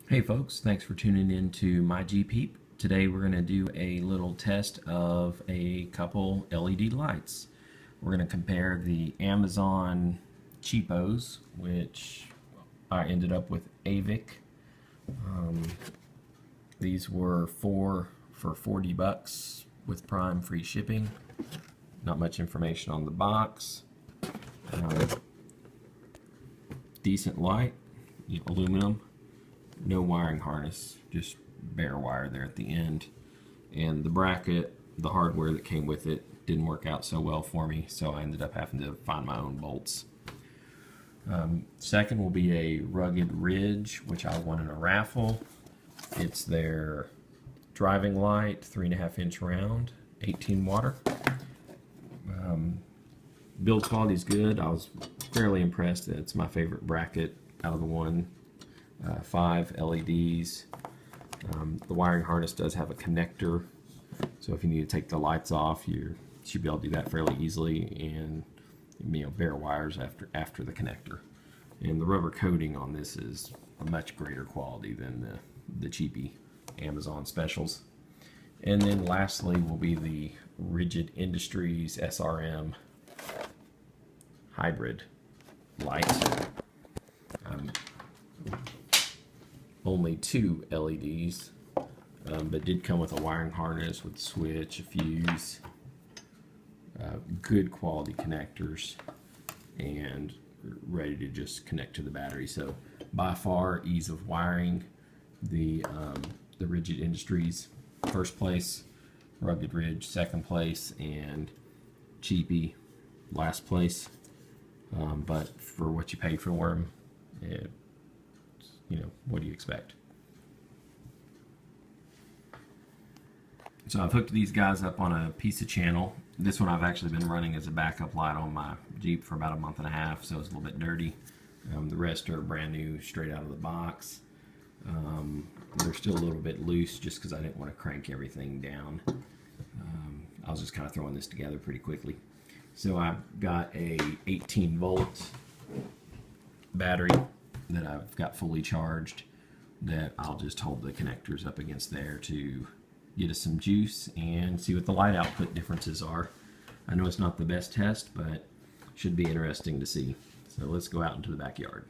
Hey folks, thanks for tuning in to my GPeep. Today we're going to do a little test of a couple LED lights. We're going to compare the Amazon cheapos, which I ended up with Avec. These were four for $40 with Prime free shipping. Not much information on the box. Decent light, aluminum. No wiring harness, just bare wire there at the end. And the bracket, the hardware that came with it, didn't work out so well for me, so I ended up having to find my own bolts. Second will be a Rugged Ridge, which I won in a raffle. It's their driving light, 3.5-inch round, 18 water. Build quality is good. I was fairly impressed. It's my favorite bracket out of the 5 LEDs. The wiring harness does have a connector, so if you need to take the lights off, you should be able to do that fairly easily, and bare wires after the connector. And the rubber coating on this is a much greater quality than the cheapy Amazon specials. And then lastly will be the Rigid Industries SRM hybrid light. Only 2 LEDs, but did come with a wiring harness with a switch, a fuse, good quality connectors, and ready to just connect to the battery. So by far, ease of wiring, the Rigid Industries first place, Rugged Ridge second place, and cheapy last place. But for what you pay for them, what do you expect? So I've hooked these guys up on a piece of channel. This one I've actually been running as a backup light on my Jeep for about a month and a half, so it's a little bit dirty. The rest are brand new, straight out of the box. They're still a little bit loose just because I didn't want to crank everything down. I was just kind of throwing this together pretty quickly. So I've got a 18-volt battery that I've got fully charged, that I'll just hold the connectors up against there to get us some juice and see what the light output differences are. I know it's not the best test, but should be interesting to see. So let's go out into the backyard.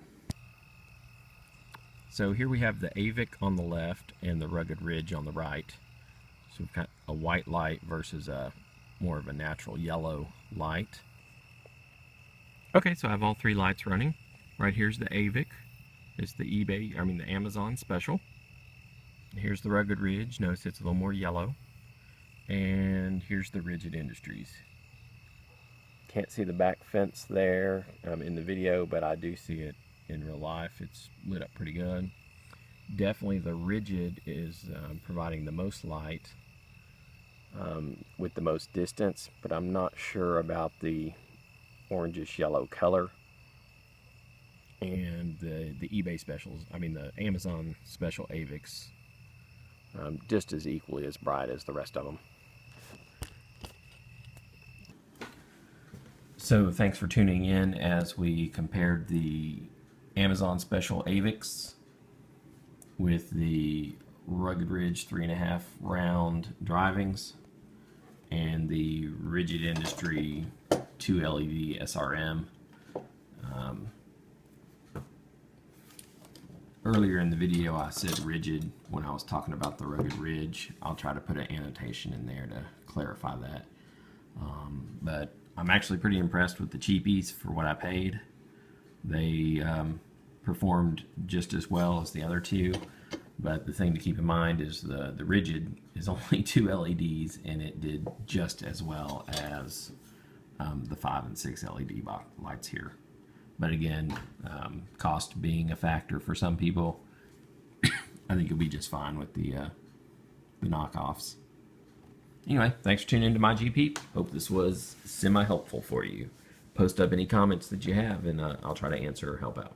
So here we have the Avec on the left and the Rugged Ridge on the right. So we've got a white light versus a more of a natural yellow light. Okay, so I have all 3 lights running. Right here's the Avec. It's the the Amazon special. Here's the Rugged Ridge. Notice it's a little more yellow. And here's the Rigid Industries. Can't see the back fence there in the video, but I do see it in real life. It's lit up pretty good. Definitely the Rigid is providing the most light with the most distance, but I'm not sure about the orangish yellow color. And the eBay specials, the Amazon special Avics, just as equally as bright as the rest of them. So thanks for tuning in as we compared the Amazon special Avics with the Rugged Ridge 3.5 round drivings and the Rigid Industry 2 LED SRM. Earlier in the video I said rigid when I was talking about the Rugged Ridge. I'll try to put an annotation in there to clarify that. But I'm actually pretty impressed with the cheapies for what I paid. They performed just as well as the other 2, but the thing to keep in mind is the Rigid is only 2 LEDs, and it did just as well as the 5 and 6 LED lights here. But again, cost being a factor for some people, I think you'll be just fine with the knockoffs. Anyway, thanks for tuning into my GPeep. Hope this was semi-helpful for you. Post up any comments that you have, and I'll try to answer or help out.